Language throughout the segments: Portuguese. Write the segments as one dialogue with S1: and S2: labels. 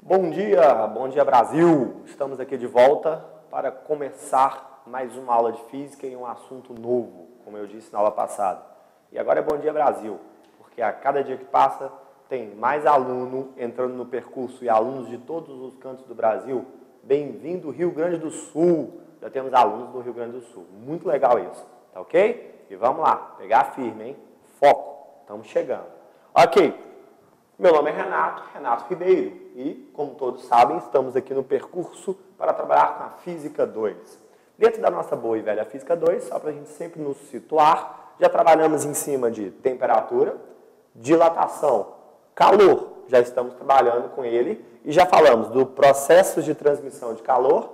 S1: Bom dia Brasil! Estamos aqui de volta para começar mais uma aula de física em um assunto novo, como eu disse na aula passada. E agora é Bom Dia Brasil, porque a cada dia que passa tem mais aluno entrando no percurso e alunos de todos os cantos do Brasil. Bem-vindo Rio Grande do Sul! Já temos alunos do Rio Grande do Sul. Muito legal isso, tá ok? E vamos lá, pegar firme, hein? Foco, estamos chegando. Ok. Meu nome é Renato Ribeiro, e, como todos sabem, estamos aqui no percurso para trabalhar com a Física 2. Dentro da nossa boa e velha Física 2, só para a gente sempre nos situar, já trabalhamos em cima de temperatura, dilatação, calor, já estamos trabalhando com ele, e já falamos do processo de transmissão de calor,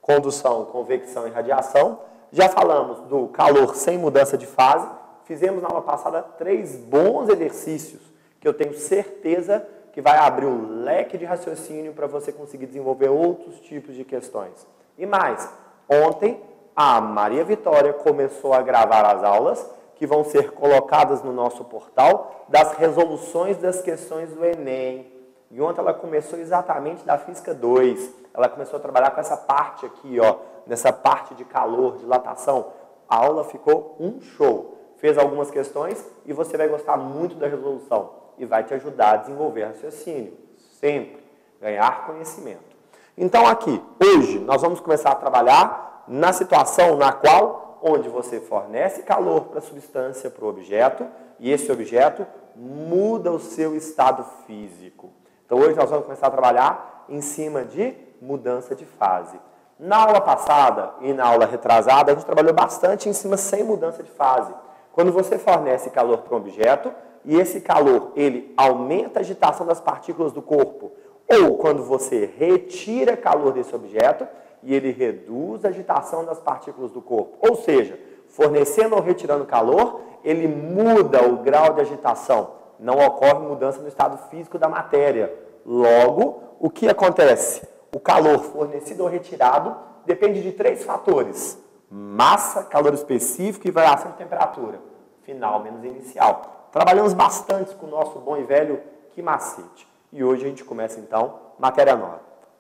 S1: condução, convecção e radiação, já falamos do calor sem mudança de fase, fizemos na aula passada 3 bons exercícios, que eu tenho certeza que vai abrir um leque de raciocínio para você conseguir desenvolver outros tipos de questões. E mais, ontem a Maria Vitória começou a gravar as aulas que vão ser colocadas no nosso portal das resoluções das questões do Enem. E ontem ela começou exatamente da Física 2. Ela começou a trabalhar com essa parte aqui, ó, nessa parte de calor, dilatação. A aula ficou um show. Fez algumas questões e você vai gostar muito da resolução. E vai te ajudar a desenvolver raciocínio. Sempre. Ganhar conhecimento. Então aqui, hoje, nós vamos começar a trabalhar na situação na qual, onde você fornece calor para a substância, para o objeto, e esse objeto muda o seu estado físico. Então hoje nós vamos começar a trabalhar em cima de mudança de fase. Na aula passada e na aula retrasada, a gente trabalhou bastante em cima sem mudança de fase. Quando você fornece calor para um objeto, e esse calor, ele aumenta a agitação das partículas do corpo. Ou quando você retira calor desse objeto e ele reduz a agitação das partículas do corpo. Ou seja, fornecendo ou retirando calor, ele muda o grau de agitação. Não ocorre mudança no estado físico da matéria. Logo, o que acontece? O calor fornecido ou retirado depende de 3 fatores. Massa, calor específico e variação de temperatura. Final menos inicial. Trabalhamos bastante com o nosso bom e velho que macete. E hoje a gente começa, então, matéria nova.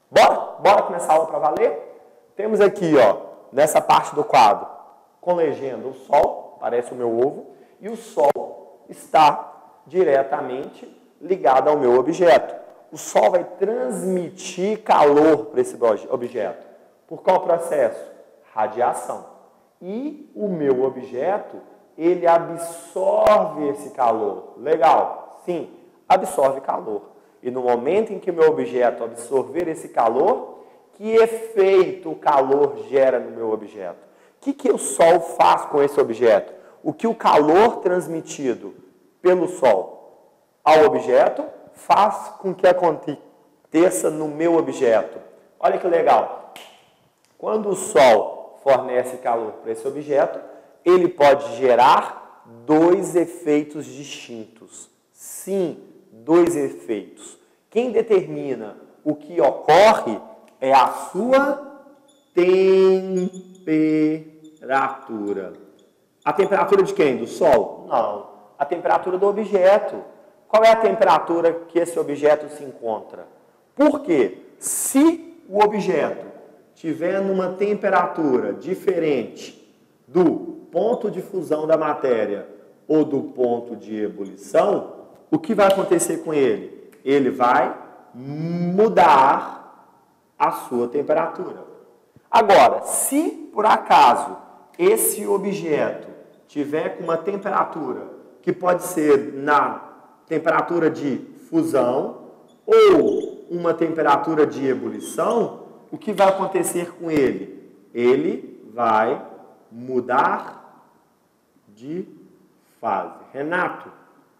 S1: Bora começar a aula para valer? Temos aqui, ó, nessa parte do quadro, com legenda, o Sol, parece o meu ovo, e o Sol está diretamente ligado ao meu objeto. O Sol vai transmitir calor para esse objeto. Por qual processo? Radiação. E o meu objeto, ele absorve esse calor. Legal? Sim, absorve calor. E no momento em que o meu objeto absorver esse calor, que efeito o calor gera no meu objeto? O que o Sol faz com esse objeto? O que o calor transmitido pelo Sol ao objeto faz com que aconteça no meu objeto? Olha que legal. Quando o Sol fornece calor para esse objeto, ele pode gerar 2 efeitos distintos. Sim, 2 efeitos. Quem determina o que ocorre é a sua temperatura. A temperatura de quem? Do Sol? Não. A temperatura do objeto. Qual é a temperatura que esse objeto se encontra? Por quê? Se o objeto tiver numa temperatura diferente do ponto de fusão da matéria ou do ponto de ebulição, o que vai acontecer com ele? Ele vai mudar a sua temperatura. Agora, se por acaso esse objeto tiver com uma temperatura que pode ser na temperatura de fusão ou uma temperatura de ebulição, o que vai acontecer com ele? Ele vai mudar de fase. Renato,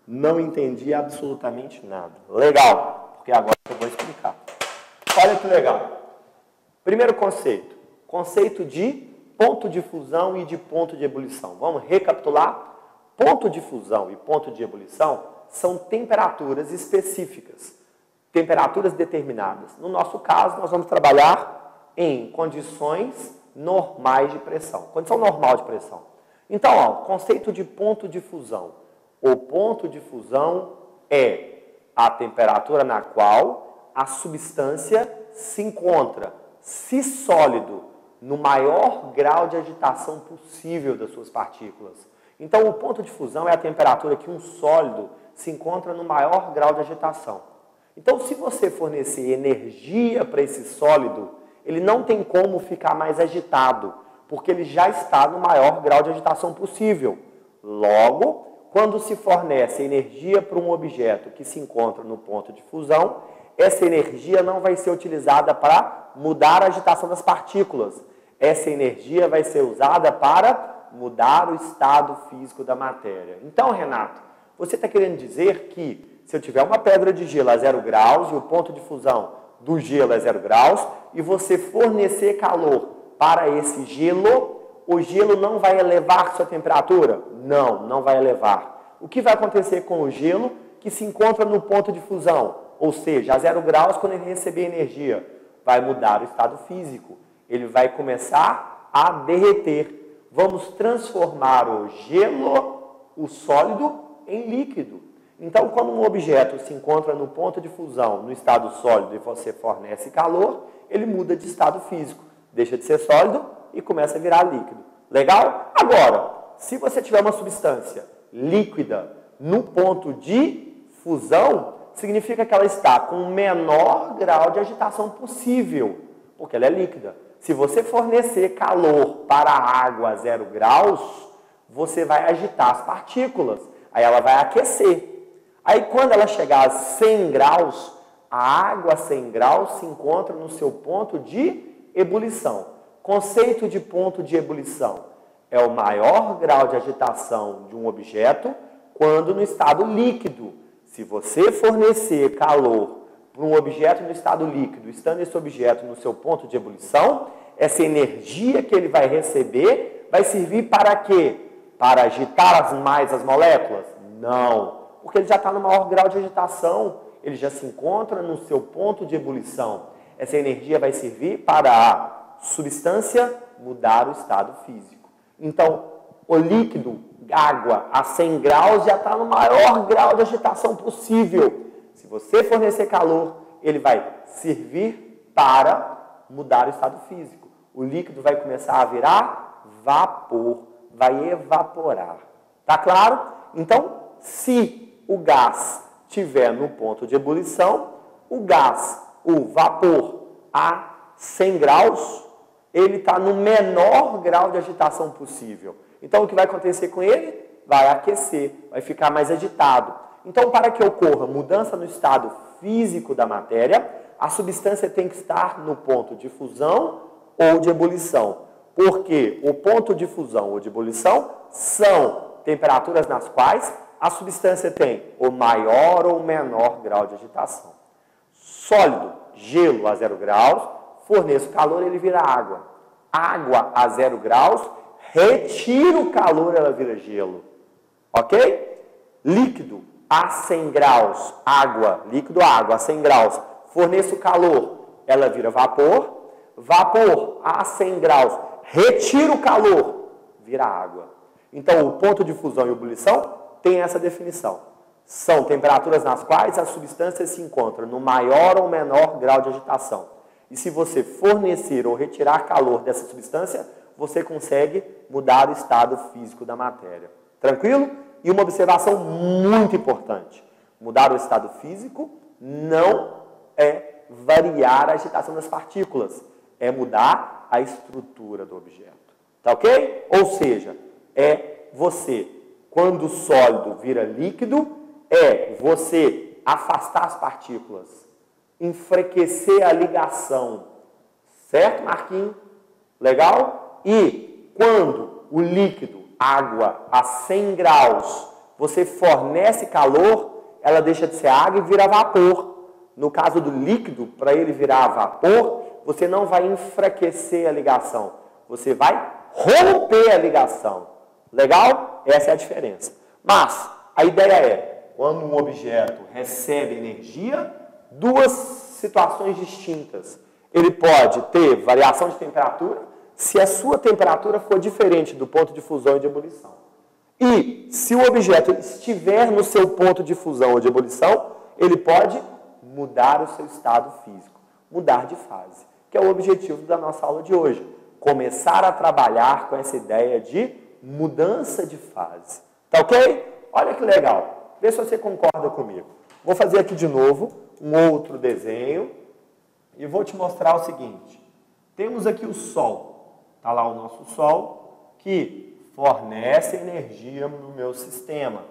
S1: não entendi absolutamente nada. Legal, porque agora eu vou explicar. Olha que legal. Primeiro conceito. Conceito de ponto de fusão e de ponto de ebulição. Vamos recapitular? Ponto de fusão e ponto de ebulição são temperaturas específicas. Temperaturas determinadas. No nosso caso, nós vamos trabalhar em condições normais de pressão. Condição normal de pressão. Então, ó, conceito de ponto de fusão. O ponto de fusão é a temperatura na qual a substância se encontra, se sólido, no maior grau de agitação possível das suas partículas. Então, o ponto de fusão é a temperatura que um sólido se encontra no maior grau de agitação. Então, se você fornecer energia para esse sólido, ele não tem como ficar mais agitado, porque ele já está no maior grau de agitação possível. Logo, quando se fornece energia para um objeto que se encontra no ponto de fusão, essa energia não vai ser utilizada para mudar a agitação das partículas. Essa energia vai ser usada para mudar o estado físico da matéria. Então, Renato, você está querendo dizer que se eu tiver uma pedra de gelo a 0 graus e o ponto de fusão do gelo é 0 graus e você fornecer calor para esse gelo, o gelo não vai elevar sua temperatura? Não, não vai elevar. O que vai acontecer com o gelo que se encontra no ponto de fusão? Ou seja, a 0 graus, quando ele receber energia, vai mudar o estado físico. Ele vai começar a derreter. Vamos transformar o gelo, o sólido, em líquido. Então, quando um objeto se encontra no ponto de fusão, no estado sólido, e você fornece calor, ele muda de estado físico. Deixa de ser sólido e começa a virar líquido. Legal? Agora, se você tiver uma substância líquida no ponto de fusão, significa que ela está com o menor grau de agitação possível, porque ela é líquida. Se você fornecer calor para a água a 0 graus, você vai agitar as partículas, aí ela vai aquecer. Aí quando ela chegar a 100 graus, a água a 100 graus se encontra no seu ponto de ebulição. Conceito de ponto de ebulição é o maior grau de agitação de um objeto quando no estado líquido. Se você fornecer calor para um objeto no estado líquido, estando esse objeto no seu ponto de ebulição, essa energia que ele vai receber vai servir para quê? Para agitar mais as moléculas? Não, porque ele já está no maior grau de agitação, ele já se encontra no seu ponto de ebulição. Essa energia vai servir para a substância mudar o estado físico. Então, o líquido, água, a 100 graus já está no maior grau de agitação possível. Se você fornecer calor, ele vai servir para mudar o estado físico. O líquido vai começar a virar vapor, vai evaporar. Tá claro? Então, se o gás estiver no ponto de ebulição, o gás, o vapor a 100 graus, ele está no menor grau de agitação possível. Então, o que vai acontecer com ele? Vai aquecer, vai ficar mais agitado. Então, para que ocorra mudança no estado físico da matéria, a substância tem que estar no ponto de fusão ou de ebulição. Porque o ponto de fusão ou de ebulição são temperaturas nas quais a substância tem o maior ou menor grau de agitação. Sólido, gelo a 0 graus, forneço calor, ele vira água. Água a 0 graus, retiro o calor, ela vira gelo. Ok? Líquido a 100 graus, água, líquido água a 100 graus, forneço calor, ela vira vapor. Vapor a 100 graus, retiro o calor, vira água. Então, o ponto de fusão e ebulição tem essa definição. São temperaturas nas quais a substância se encontra no maior ou menor grau de agitação. E se você fornecer ou retirar calor dessa substância, você consegue mudar o estado físico da matéria. Tranquilo? E uma observação muito importante. Mudar o estado físico não é variar a agitação das partículas. É mudar a estrutura do objeto. Tá ok? Ou seja, é você, quando o sólido vira líquido, é você afastar as partículas, enfraquecer a ligação. Certo, Marquinhos? Legal? E quando o líquido, água, a 100 graus, você fornece calor, ela deixa de ser água e vira vapor. No caso do líquido, para ele virar vapor, você não vai enfraquecer a ligação, você vai romper a ligação. Legal? Essa é a diferença. Mas a ideia é, quando um objeto recebe energia, duas situações distintas. Ele pode ter variação de temperatura se a sua temperatura for diferente do ponto de fusão e de ebulição. E se o objeto estiver no seu ponto de fusão ou de ebulição, ele pode mudar o seu estado físico, mudar de fase, que é o objetivo da nossa aula de hoje. Começar a trabalhar com essa ideia de mudança de fase. Tá ok? Olha que legal. Vê se você concorda comigo. Vou fazer aqui de novo um outro desenho e vou te mostrar o seguinte. Temos aqui o Sol. Está lá o nosso Sol que fornece energia no meu sistema.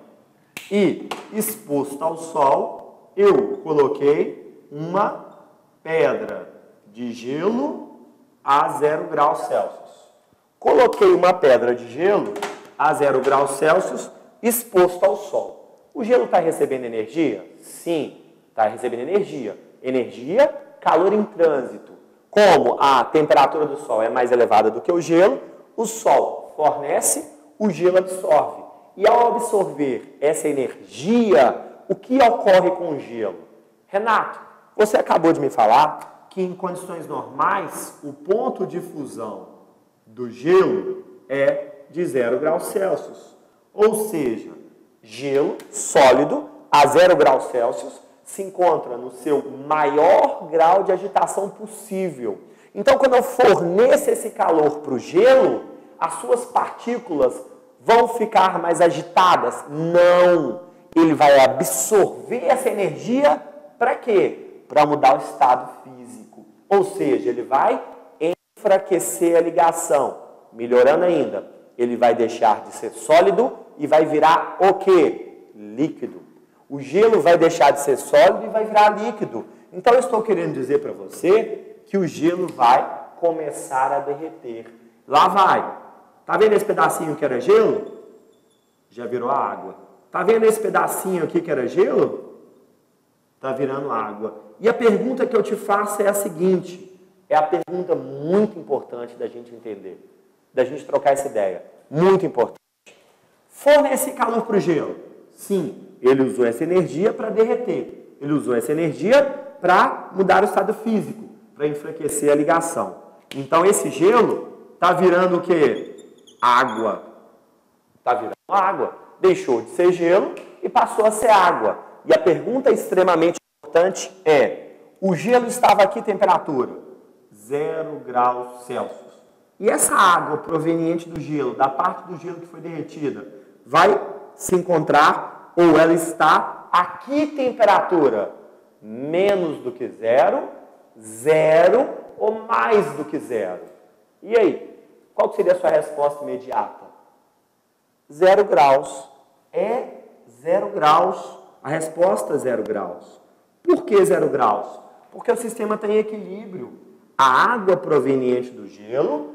S1: E exposto ao Sol, eu coloquei uma pedra de gelo a 0 graus Celsius. Coloquei uma pedra de gelo a 0 graus Celsius exposto ao Sol. O gelo está recebendo energia? Sim, está recebendo energia. Energia, calor em trânsito. Como a temperatura do Sol é mais elevada do que o gelo, o Sol fornece, o gelo absorve. E ao absorver essa energia, o que ocorre com o gelo? Renato, você acabou de me falar que em condições normais, o ponto de fusão do gelo é de 0 graus Celsius. Ou seja, gelo sólido a 0 graus Celsius se encontra no seu maior grau de agitação possível. Então, quando eu forneço esse calor para o gelo, as suas partículas vão ficar mais agitadas? Não! Ele vai absorver essa energia para quê? Para mudar o estado físico. Ou seja, ele vai enfraquecer a ligação. Melhorando ainda, ele vai deixar de ser sólido e vai virar o quê? Líquido. O gelo vai deixar de ser sólido e vai virar líquido. Então, eu estou querendo dizer para você que o gelo vai começar a derreter. Lá vai. Tá vendo esse pedacinho que era gelo? Já virou água. Tá vendo esse pedacinho aqui que era gelo? Tá virando água. E a pergunta que eu te faço é a seguinte. É a pergunta muito importante da gente entender. Da gente trocar essa ideia. Muito importante. Fornece calor para o gelo? Sim. Ele usou essa energia para derreter. Ele usou essa energia para mudar o estado físico. Para enfraquecer a ligação. Então, esse gelo está virando o quê? Água. Está virando água. Deixou de ser gelo e passou a ser água. E a pergunta extremamente importante é: o gelo estava a que temperatura? 0 graus Celsius. E essa água proveniente do gelo, da parte do gelo que foi derretida, vai se encontrar ou ela está a que temperatura? Menos do que 0, 0 ou mais do que 0? E aí? Qual seria a sua resposta imediata? 0 graus. É 0 graus. A resposta é 0 graus. Por que 0 graus? Porque o sistema está em equilíbrio. A água proveniente do gelo,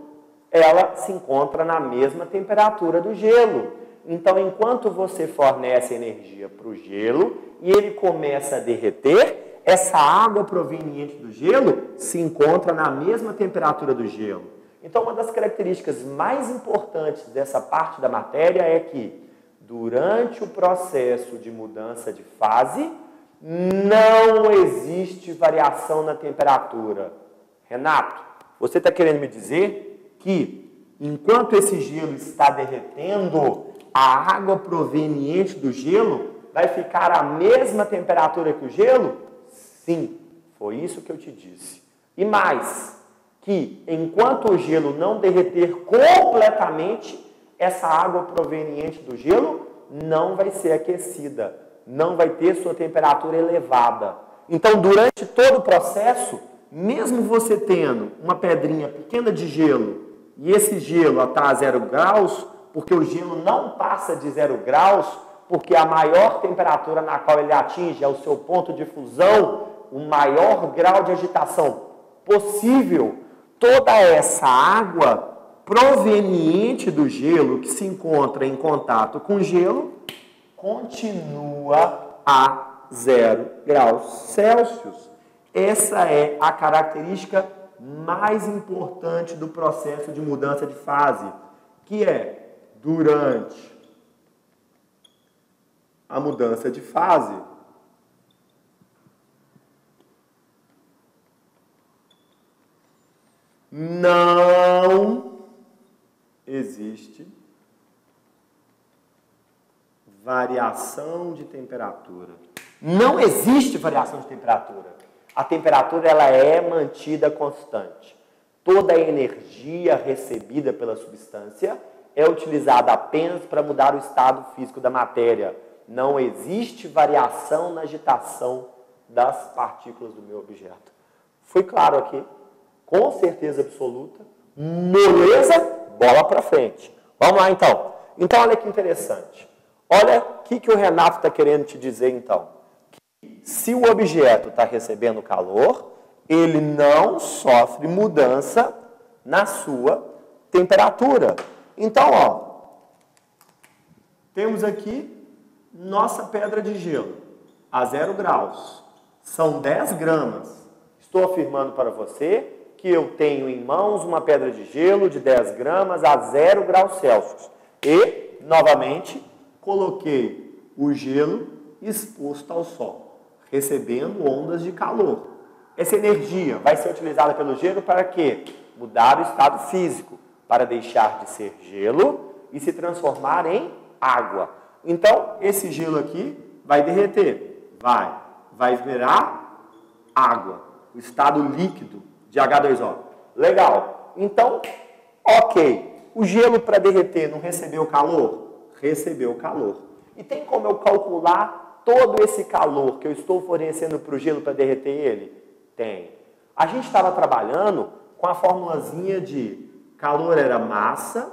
S1: ela se encontra na mesma temperatura do gelo. Então, enquanto você fornece energia para o gelo e ele começa a derreter, essa água proveniente do gelo se encontra na mesma temperatura do gelo. Então, uma das características mais importantes dessa parte da matéria é que, durante o processo de mudança de fase, não existe variação na temperatura. Renato, você está querendo me dizer que, enquanto esse gelo está derretendo, a água proveniente do gelo vai ficar à mesma temperatura que o gelo? Sim, foi isso que eu te disse. E mais, que enquanto o gelo não derreter completamente, essa água proveniente do gelo não vai ser aquecida, não vai ter sua temperatura elevada. Então, durante todo o processo, mesmo você tendo uma pedrinha pequena de gelo, e esse gelo está a 0 graus, porque o gelo não passa de 0 graus, porque a maior temperatura na qual ele atinge é o seu ponto de fusão, o maior grau de agitação possível, toda essa água proveniente do gelo que se encontra em contato com o gelo continua a 0 graus Celsius. Essa é a característica mais importante do processo de mudança de fase, que é, durante a mudança de fase, não existe variação de temperatura. Não existe variação de temperatura. A temperatura ela é mantida constante. Toda a energia recebida pela substância é utilizada apenas para mudar o estado físico da matéria. Não existe variação na agitação das partículas do meu objeto. Foi claro aqui? Com certeza absoluta. Moleza, bola para frente. Vamos lá então. Então olha que interessante. Olha o que o Renato está querendo te dizer então. Que se o objeto está recebendo calor, ele não sofre mudança na sua temperatura. Então, ó, temos aqui nossa pedra de gelo a 0 graus. São 10 gramas. Estou afirmando para você que eu tenho em mãos uma pedra de gelo de 10 gramas a 0 graus Celsius. E, novamente, coloquei o gelo exposto ao sol, recebendo ondas de calor. Essa energia vai ser utilizada pelo gelo para quê? Mudar o estado físico, para deixar de ser gelo e se transformar em água. Então, esse gelo aqui vai derreter, vai virar água, o estado líquido de H2O. Legal. Então, ok. O gelo para derreter não recebeu calor? Recebeu calor. E tem como eu calcular todo esse calor que eu estou fornecendo para o gelo para derreter ele? Tem. A gente estava trabalhando com a formulazinha de calor era massa,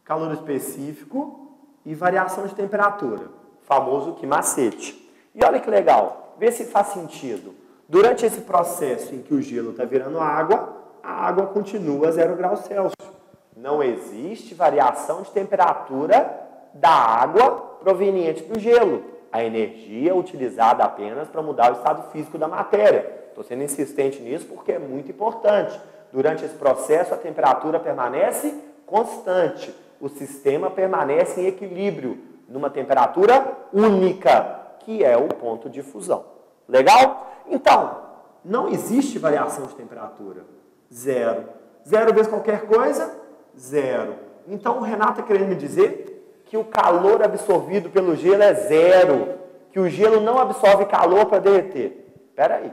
S1: calor específico e variação de temperatura. Famoso que macete. E olha que legal. Vê se faz sentido. Durante esse processo em que o gelo está virando água, a água continua a 0 graus Celsius. Não existe variação de temperatura da água proveniente do gelo. A energia é utilizada apenas para mudar o estado físico da matéria. Estou sendo insistente nisso porque é muito importante. Durante esse processo, a temperatura permanece constante. O sistema permanece em equilíbrio, numa temperatura única, que é o ponto de fusão. Legal? Então, não existe variação de temperatura. Zero. Zero vezes qualquer coisa? Zero. Então, o Renato está querendo me dizer que o calor absorvido pelo gelo é zero. Que o gelo não absorve calor para derreter. Espera aí.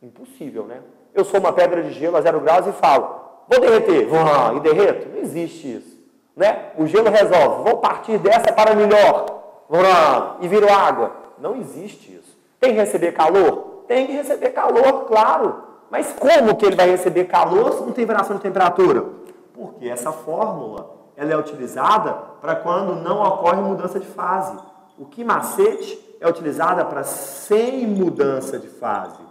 S1: Impossível, né? Eu sou uma pedra de gelo a 0 graus e falo, vou derreter, e derreto? Não existe isso. Né? O gelo resolve, vou partir dessa para melhor, e viro água. Não existe isso. Tem que receber calor? Tem que receber calor, claro. Mas como que ele vai receber calor se não tem variação de temperatura? Porque essa fórmula ela é utilizada para quando não ocorre mudança de fase. O que macete é utilizada para sem mudança de fase.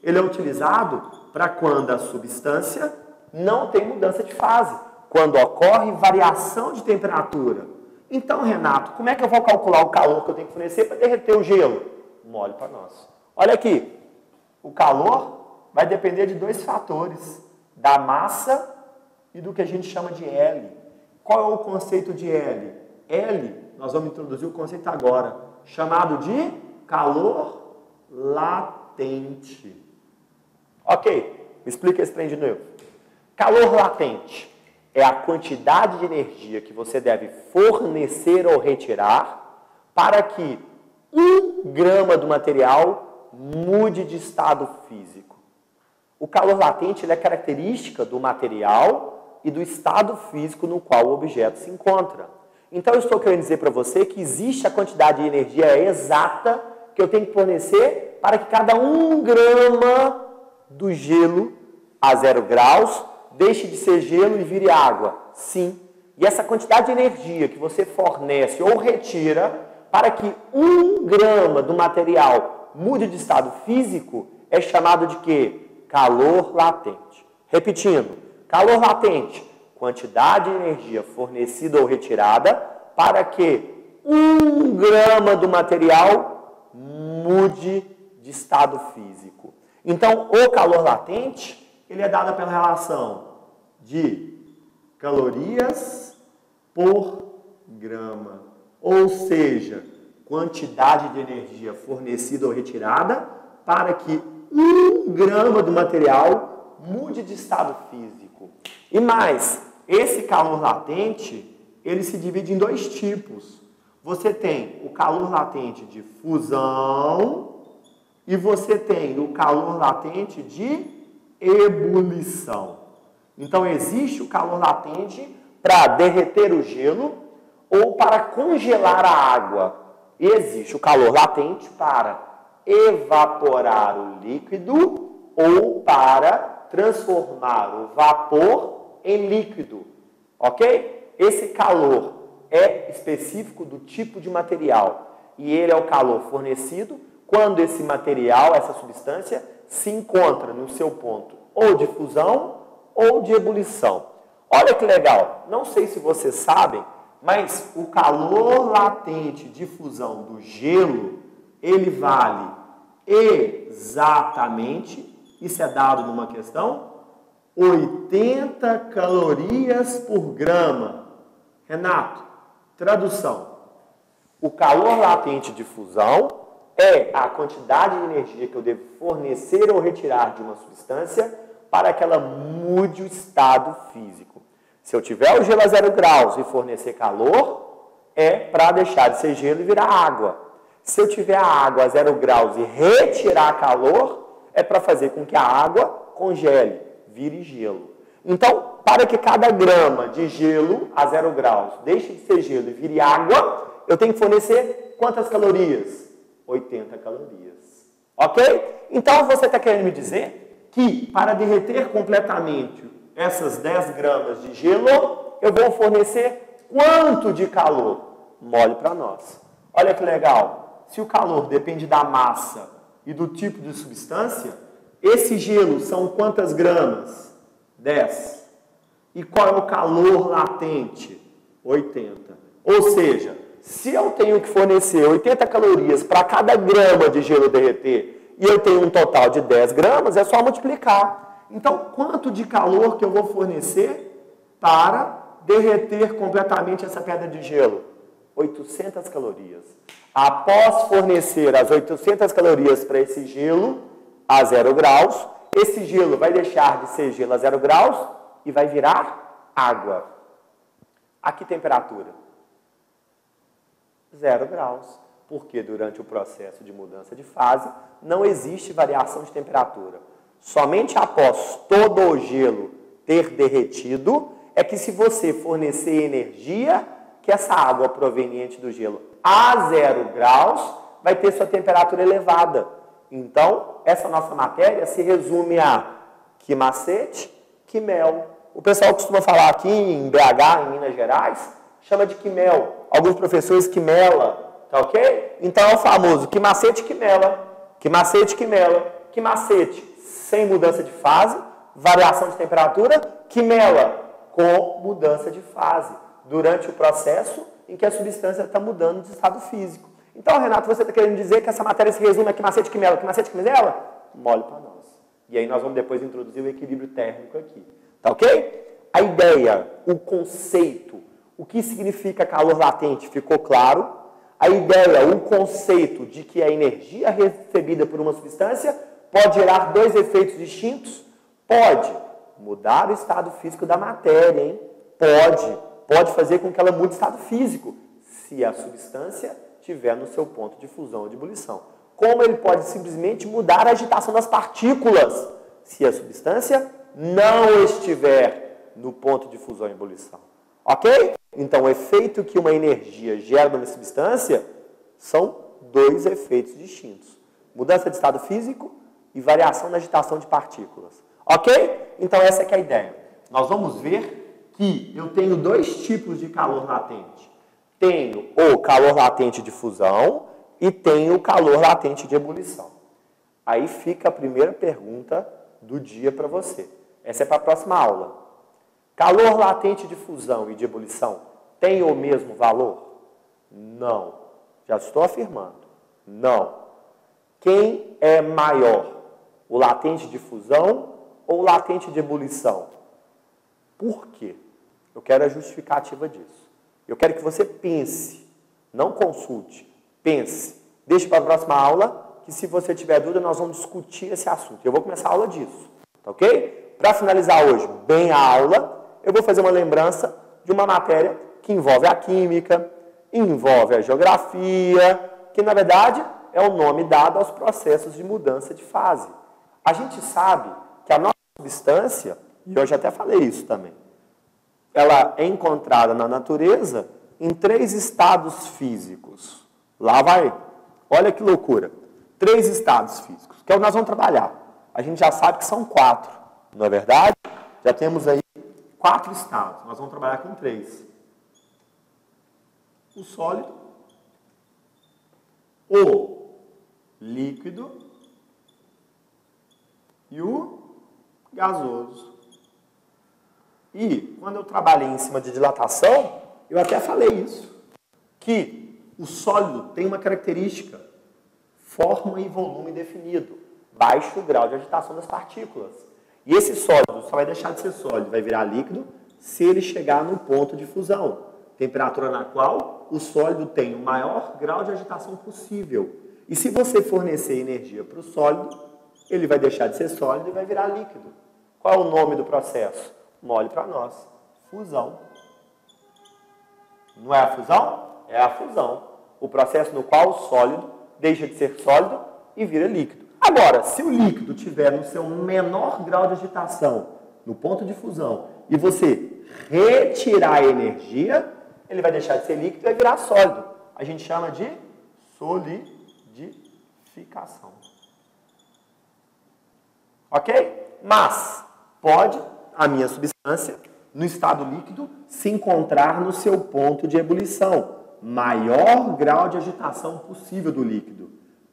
S1: Ele é utilizado para quando a substância não tem mudança de fase. Quando ocorre variação de temperatura. Então, Renato, como é que eu vou calcular o calor que eu tenho que fornecer para derreter o gelo? Mole para nós. Olha aqui, o calor vai depender de dois fatores, da massa e do que a gente chama de L. Qual é o conceito de L? L, nós vamos introduzir o conceito agora, chamado de calor latente. Ok, me explica esse trem de novo. Calor latente é a quantidade de energia que você deve fornecer ou retirar para que 1 grama do material mude de estado físico. O calor latente ele é característica do material e do estado físico no qual o objeto se encontra. Então, eu estou querendo dizer para você que existe a quantidade de energia exata que eu tenho que fornecer para que cada 1 grama do gelo a 0 graus deixe de ser gelo e vire água. Sim. E essa quantidade de energia que você fornece ou retira para que 1 grama do material mude de estado físico é chamado de quê? Calor latente. Repetindo, calor latente, quantidade de energia fornecida ou retirada para que 1 grama do material mude de estado físico. Então, o calor latente, ele é dado pela relação de calorias por grama. Ou seja, quantidade de energia fornecida ou retirada para que 1 grama do material mude de estado físico. E mais, esse calor latente, ele se divide em 2 tipos. você tem o calor latente de fusão e você tem o calor latente de ebulição. Então, existe o calor latente para derreter o gelo ou para congelar a água. E existe o calor latente para evaporar o líquido ou para transformar o vapor em líquido. Ok? Esse calor é específico do tipo de material e ele é o calor fornecido quando esse material, essa substância, se encontra no seu ponto ou de fusão ou de ebulição. Olha que legal, não sei se vocês sabem, mas o calor latente de fusão do gelo, ele vale exatamente, isso é dado numa questão, 80 calorias por grama. Renato, tradução. O calor latente de fusão é a quantidade de energia que eu devo fornecer ou retirar de uma substância para que ela mude o estado físico. Se eu tiver o gelo a 0 graus e fornecer calor, é para deixar de ser gelo e virar água. Se eu tiver a água a 0 graus e retirar calor, é para fazer com que a água congele, vire gelo. Então, para que cada grama de gelo a 0 graus deixe de ser gelo e vire água, eu tenho que fornecer quantas calorias? 80 calorias. Ok? Então, você está querendo me dizer que para derreter completamente essas 10 gramas de gelo, eu vou fornecer quanto de calor? Mole para nós. Olha que legal. Se o calor depende da massa e do tipo de substância, esse gelo são quantas gramas? 10. E qual é o calor latente? 80. Ou seja, se eu tenho que fornecer 80 calorias para cada grama de gelo derreter e eu tenho um total de 10 gramas, é só multiplicar. Então, quanto de calor que eu vou fornecer para derreter completamente essa pedra de gelo? 800 calorias. Após fornecer as 800 calorias para esse gelo a 0 graus, esse gelo vai deixar de ser gelo a 0 graus e vai virar água. A que temperatura? 0 graus. Porque durante o processo de mudança de fase não existe variação de temperatura. Somente após todo o gelo ter derretido é que, se você fornecer energia, que essa água proveniente do gelo a 0 graus vai ter sua temperatura elevada. Então, essa nossa matéria se resume a que macete, que mel. O pessoal costuma falar aqui em BH, em Minas Gerais, chama de quimel. Alguns professores quimela, tá ok? Então é o famoso que macete, quimela, que macete, quimela, que macete sem mudança de fase, variação de temperatura, quimela com mudança de fase, durante o processo em que a substância está mudando de estado físico. Então, Renato, você está querendo dizer que essa matéria se resume a que macete, quimela, mole para nós. E aí nós vamos depois introduzir o equilíbrio térmico aqui. Tá ok? A ideia, o conceito, o que significa calor latente ficou claro. A ideia, o conceito de que a energia recebida por uma substância pode gerar dois efeitos distintos? Pode mudar o estado físico da matéria, hein? Pode fazer com que ela mude o estado físico, se a substância estiver no seu ponto de fusão ou de ebulição. Como ele pode simplesmente mudar a agitação das partículas, se a substância não estiver no ponto de fusão e ebulição. Ok? Então, o efeito que uma energia gera numa substância são dois efeitos distintos. Mudança de estado físico e variação na agitação de partículas. Ok? Então, essa é a ideia. Nós vamos ver que eu tenho dois tipos de calor latente. Tenho o calor latente de fusão e tenho o calor latente de ebulição. Aí fica a primeira pergunta do dia para você. Essa é para a próxima aula. Calor latente de fusão e de ebulição tem o mesmo valor? Não. Já estou afirmando. Não. Quem é maior? O latente de fusão ou o latente de ebulição? Por quê? Eu quero a justificativa disso. Eu quero que você pense, não consulte, pense. Deixe para a próxima aula, que se você tiver dúvida, nós vamos discutir esse assunto. Eu vou começar a aula disso, tá ok? Para finalizar hoje bem a aula, eu vou fazer uma lembrança de uma matéria que envolve a química, envolve a geografia, que na verdade é o nome dado aos processos de mudança de fase. A gente sabe que a nossa substância, e eu já até falei isso também, ela é encontrada na natureza em 3 estados físicos. Lá vai, olha que loucura, 3 estados físicos, que é o que nós vamos trabalhar. A gente já sabe que são 4, não é verdade? Já temos aí 4 estados, nós vamos trabalhar com 3. O sólido, o líquido e o gasoso. E quando eu trabalhei em cima de dilatação, eu até falei isso, que o sólido tem uma característica, forma e volume definido, baixo grau de agitação das partículas. E esse sólido só vai deixar de ser sólido, vai virar líquido, se ele chegar no ponto de fusão, temperatura na qual o sólido tem o maior grau de agitação possível. E se você fornecer energia para o sólido, ele vai deixar de ser sólido e vai virar líquido. Qual é o nome do processo? Mole para nós, fusão. Não é a fusão? É a fusão. O processo no qual o sólido deixa de ser sólido e vira líquido. Agora, se o líquido tiver no seu menor grau de agitação, no ponto de fusão, e você retirar a energia, ele vai deixar de ser líquido e vai virar sólido. A gente chama de solidificação. Ok? Mas pode a minha substância, no estado líquido, se encontrar no seu ponto de ebulição, maior grau de agitação possível do líquido.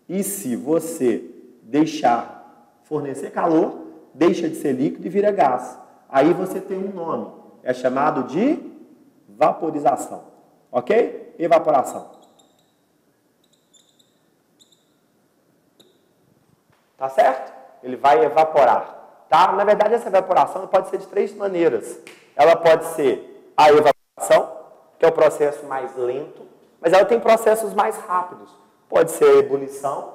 S1: E se você deixar fornecer calor, deixa de ser líquido e vira gás. Aí você tem um nome, é chamado de vaporização. Ok? Evaporação. Tá certo? Ele vai evaporar. Tá? Na verdade, essa evaporação pode ser de 3 maneiras. Ela pode ser a evaporação, que é o processo mais lento, mas ela tem processos mais rápidos. Pode ser a ebulição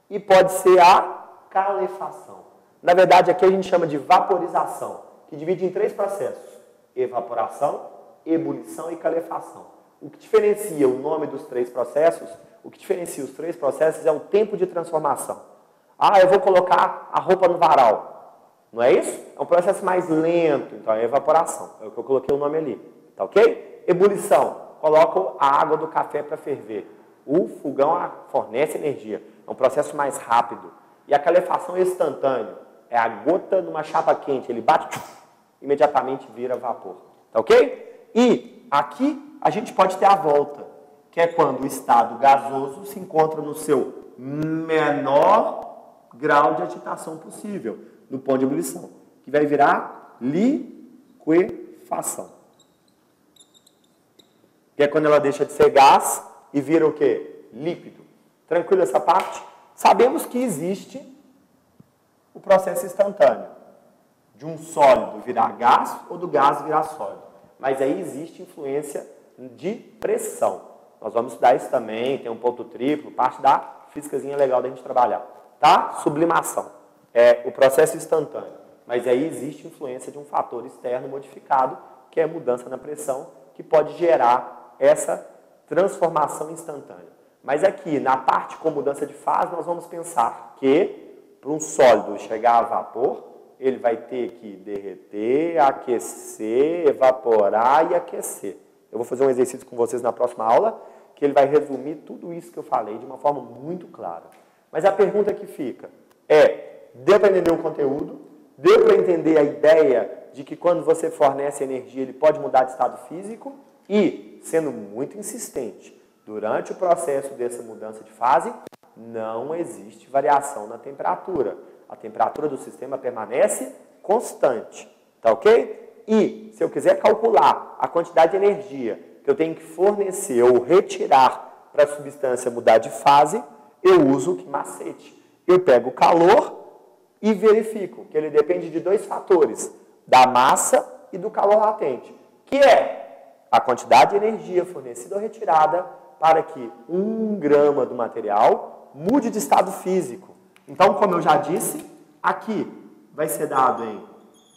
S1: e pode ser a calefação. Na verdade, aqui a gente chama de vaporização, que divide em 3 processos: evaporação, ebulição e calefação. O que diferencia o nome dos 3 processos, o que diferencia os 3 processos é o tempo de transformação. Ah, eu vou colocar a roupa no varal. Não é isso? É um processo mais lento, então é evaporação. É o que eu coloquei o nome ali. Tá ok? Ebulição. Coloco a água do café para ferver. O fogão fornece energia. É um processo mais rápido. E a calefação é instantâneo. É a gota numa chapa quente. Ele bate, imediatamente vira vapor. Tá ok? E aqui a gente pode ter a volta, que é quando o estado gasoso se encontra no seu menor grau de agitação possível, no ponto de ebulição, que vai virar liquefação. Que é quando ela deixa de ser gás e vira o quê? Líquido. Tranquilo essa parte? Sabemos que existe o processo instantâneo, de um sólido virar gás ou do gás virar sólido. Mas aí existe influência de pressão. Nós vamos estudar isso também, tem um ponto triplo, parte da físicazinha legal da gente trabalhar. Tá? Sublimação. É o processo instantâneo. Mas aí existe influência de um fator externo modificado, que é a mudança na pressão, que pode gerar essa transformação instantânea. Mas aqui, na parte com mudança de fase, nós vamos pensar que, para um sólido chegar a vapor, ele vai ter que derreter, aquecer, evaporar e aquecer. Eu vou fazer um exercício com vocês na próxima aula, que ele vai resumir tudo isso que eu falei de uma forma muito clara. Mas a pergunta que fica é, deu para entender o conteúdo? Deu para entender a ideia de que quando você fornece energia, ele pode mudar de estado físico? E, sendo muito insistente, durante o processo dessa mudança de fase, não existe variação na temperatura. A temperatura do sistema permanece constante. Tá ok? E, se eu quiser calcular a quantidade de energia que eu tenho que fornecer ou retirar para a substância mudar de fase, eu uso que macete? Eu pego o calor e verifico que ele depende de 2 fatores, da massa e do calor latente, que é a quantidade de energia fornecida ou retirada para que 1 grama do material mude de estado físico. Então, como eu já disse, aqui vai ser dado em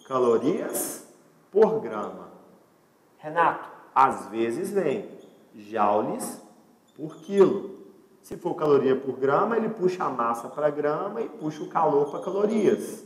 S1: calorias por grama. Renato, às vezes vem joules por quilo. Se for caloria por grama, ele puxa a massa para grama e puxa o calor para calorias.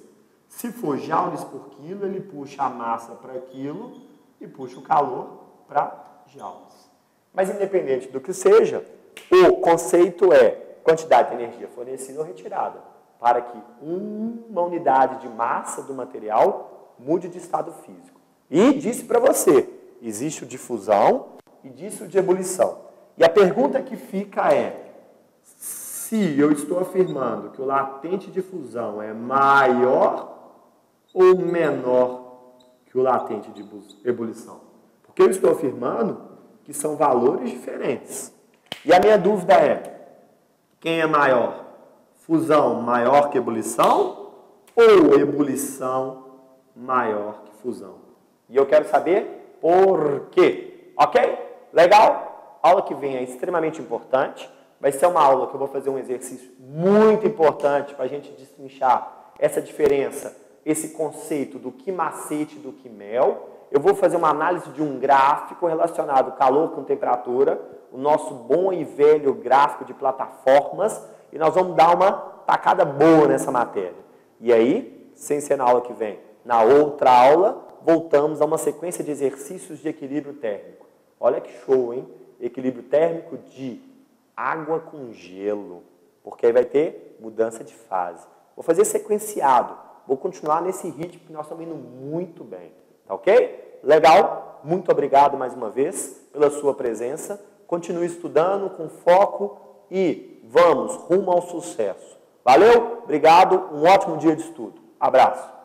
S1: Se for joules por quilo, ele puxa a massa para quilo e puxa o calor para joules. Mas independente do que seja, o conceito é quantidade de energia fornecida ou retirada, para que uma unidade de massa do material mude de estado físico. E disse para você, existe o de fusão e disse o de ebulição. E a pergunta que fica é, se eu estou afirmando que o latente de fusão é maior ou menor que o latente de ebulição? Porque eu estou afirmando que são valores diferentes. E a minha dúvida é, quem é maior? Fusão maior que ebulição ou ebulição maior que fusão? E eu quero saber por quê. Ok? Legal? A aula que vem é extremamente importante. Vai ser uma aula que eu vou fazer um exercício muito importante para a gente destrinchar essa diferença, esse conceito do que macete e do que mel. Eu vou fazer uma análise de um gráfico relacionado calor com temperatura, o nosso bom e velho gráfico de plataformas, e nós vamos dar uma tacada boa nessa matéria. E aí, sem ser na aula que vem, na outra aula, voltamos a uma sequência de exercícios de equilíbrio térmico. Olha que show, hein? Equilíbrio térmico de água com gelo, porque aí vai ter mudança de fase. Vou fazer sequenciado, vou continuar nesse ritmo que nós estamos indo muito bem, tá ok? Legal? Muito obrigado mais uma vez pela sua presença. Continue estudando com foco e vamos rumo ao sucesso. Valeu? Obrigado, um ótimo dia de estudo. Abraço.